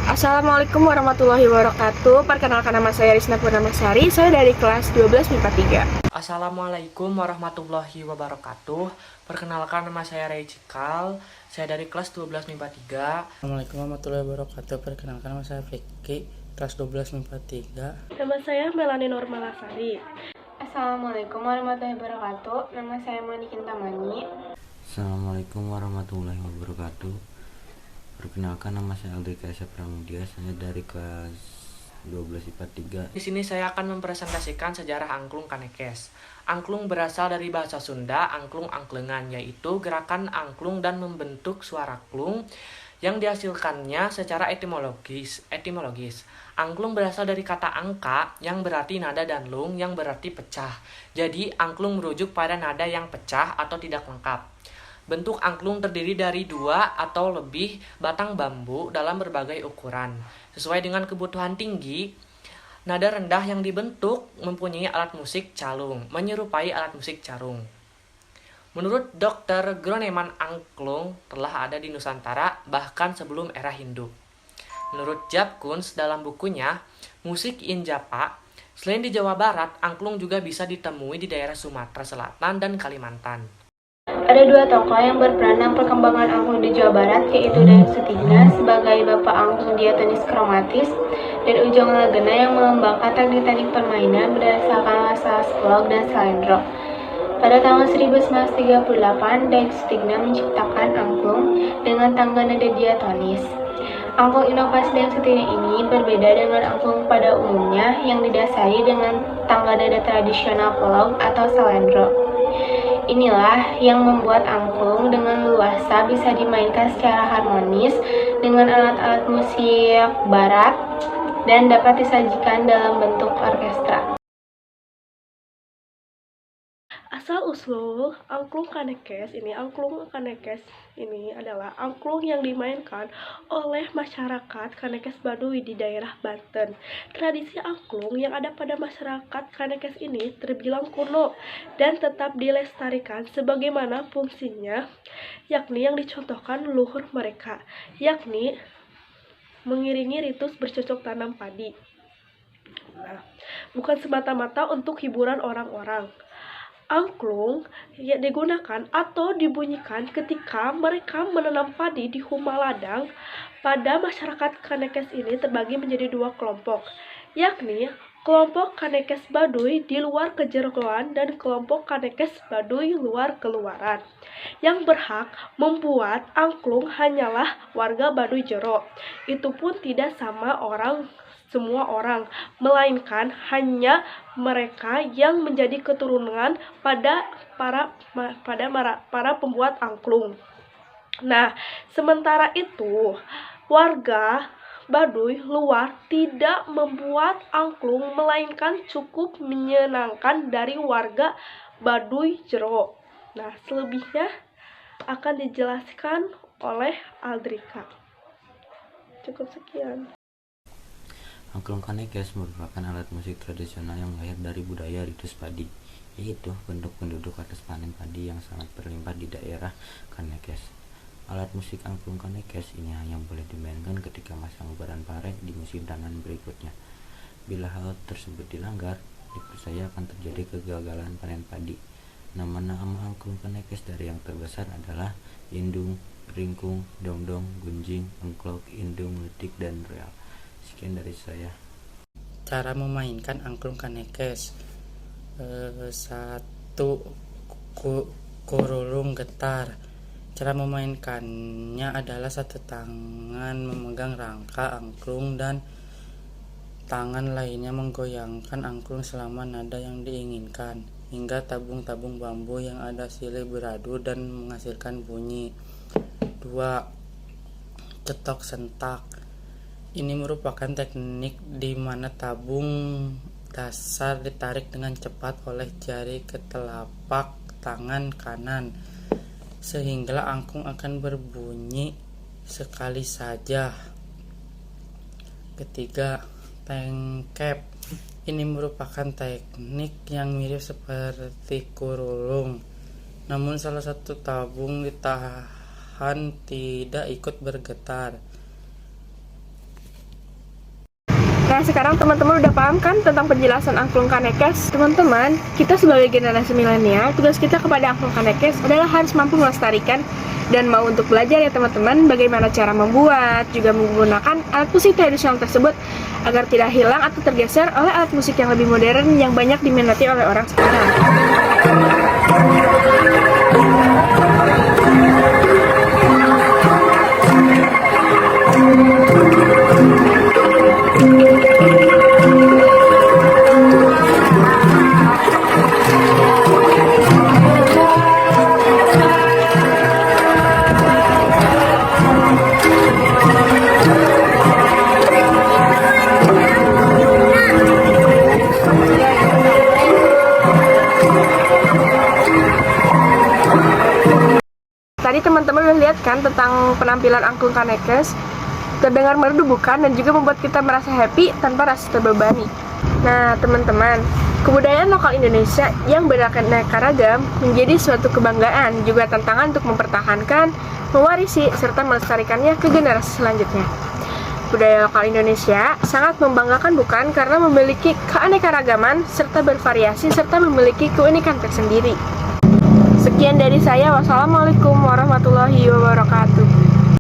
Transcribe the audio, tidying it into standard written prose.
Assalamualaikum warahmatullahi wabarakatuh. Perkenalkan, nama saya Risna Purnamasari. Saya dari kelas 12 MIPA 3. Assalamualaikum warahmatullahi wabarakatuh. Perkenalkan, nama saya Ray Cikal. Saya dari kelas 12 MIPA 3. Assalamualaikum warahmatullahi wabarakatuh. Perkenalkan, nama saya Vicky, kelas 12 MIPA 3. Nama saya Melani Normalasari. Assalamualaikum warahmatullahi wabarakatuh. Nama saya Moni Kintamani. Assalamualaikum warahmatullahi wabarakatuh. Perkenalkan, nama saya Aldrika Esa Pramudia. Saya dari kelas 12 IPA 3. Di sini saya akan mempresentasikan sejarah angklung kanekes. Angklung berasal dari bahasa Sunda, angklung angklengan, yaitu gerakan angklung dan membentuk suara klung yang dihasilkannya secara etimologis. Angklung berasal dari kata angka yang berarti nada dan lung yang berarti pecah. Jadi angklung merujuk pada nada yang pecah atau tidak lengkap. Bentuk angklung terdiri dari 2 atau lebih batang bambu dalam berbagai ukuran. Sesuai dengan kebutuhan tinggi, nada rendah yang dibentuk mempunyai alat musik calung, menyerupai alat musik carung. Menurut Dr. Groneman, angklung telah ada di Nusantara bahkan sebelum era Hindu. Menurut Jap Kuns dalam bukunya Musik in Japa, selain di Jawa Barat, angklung juga bisa ditemui di daerah Sumatera Selatan dan Kalimantan. Ada dua tokoh yang berperan dalam perkembangan angklung di Jawa Barat, yaitu Dayang Sutigna sebagai Bapak Angklung Diatonis Kromatis dan Ujang Lagena yang mengembangkan teknik-teknik permainan berdasarkan masalah Sklog dan Salendro. Pada tahun 1938, Dayang Sutigna menciptakan angklung dengan tangga nada diatonis. Angklung inovasi Dayang Sutigna ini berbeda dengan angklung pada umumnya yang didasari dengan tangga nada tradisional Polog atau Salendro. Inilah yang membuat angklung dengan luasa bisa dimainkan secara harmonis dengan alat-alat musik barat dan dapat disajikan dalam bentuk orkestra. Asal-usul angklung kanekes ini adalah angklung yang dimainkan oleh masyarakat kanekes Baduy di daerah Banten. Tradisi angklung yang ada pada masyarakat kanekes ini terbilang kuno dan tetap dilestarikan sebagaimana fungsinya, yakni yang dicontohkan leluhur mereka, yakni mengiringi ritus bercocok tanam padi. Nah, bukan semata-mata untuk hiburan orang-orang. Angklung digunakan atau dibunyikan ketika mereka menanam padi di Huma Ladang. Pada masyarakat kanekes ini terbagi menjadi 2 kelompok, yakni kelompok kanekes Baduy di luar kejeroan dan kelompok kanekes Baduy luar keluaran. Yang berhak membuat angklung hanyalah warga Baduy jero. Itu pun tidak semua orang, melainkan hanya mereka yang menjadi keturunan pada para pembuat angklung. Nah, sementara itu, warga Baduy luar tidak membuat angklung, melainkan cukup menyenangkan dari warga Baduy jero. Nah, selebihnya akan dijelaskan oleh Aldrika. Cukup sekian. Angklung kanekes merupakan alat musik tradisional yang lahir dari budaya ritus padi, yaitu bentuk penduduk atas panen padi yang sangat berlimpah di daerah kanekes. Alat musik angklung kanekes ini hanya boleh dimainkan ketika masa ngubaran pare di musim tanam berikutnya. Bila hal tersebut dilanggar, dipercaya akan terjadi kegagalan panen padi. Nama-nama angklung kanekes dari yang terbesar adalah indung, ringkung, dongdong, gunjing, engklok, indung, letik, dan real. Sekian dari saya. Cara memainkan angklung kanekes. 1. Kurulung getar. Cara memainkannya adalah 1 tangan memegang rangka angklung dan tangan lainnya menggoyangkan angklung selama nada yang diinginkan, hingga tabung-tabung bambu yang ada silih beradu dan menghasilkan bunyi. 2. Cetok sentak. Ini merupakan teknik di mana tabung dasar ditarik dengan cepat oleh jari ke telapak tangan kanan, sehingga angklung akan berbunyi sekali saja. 3. Tengkep. Ini merupakan teknik yang mirip seperti kurulung, namun salah satu tabung ditahan tidak ikut bergetar. Nah, sekarang teman-teman udah paham kan tentang penjelasan Angklung Kanekes? Teman-teman, kita sebagai generasi milenial, tugas kita kepada Angklung Kanekes adalah harus mampu melestarikan dan mau untuk belajar ya teman-teman bagaimana cara membuat, juga menggunakan alat musik tradisional tersebut agar tidak hilang atau tergeser oleh alat musik yang lebih modern yang banyak diminati oleh orang sekarang. Tadi teman-teman udah lihat kan tentang penampilan Angklung Kanekes, terdengar merdu bukan, dan juga membuat kita merasa happy tanpa rasa terbebani. Nah teman-teman, kebudayaan lokal Indonesia yang beraneka ragam menjadi suatu kebanggaan, juga tantangan untuk mempertahankan, mewarisi, serta melestarikannya ke generasi selanjutnya. Budaya lokal Indonesia sangat membanggakan bukan, karena memiliki keanekaragaman serta bervariasi serta memiliki keunikan tersendiri. Sekian dari saya, wassalamualaikum warahmatullahi wabarakatuh.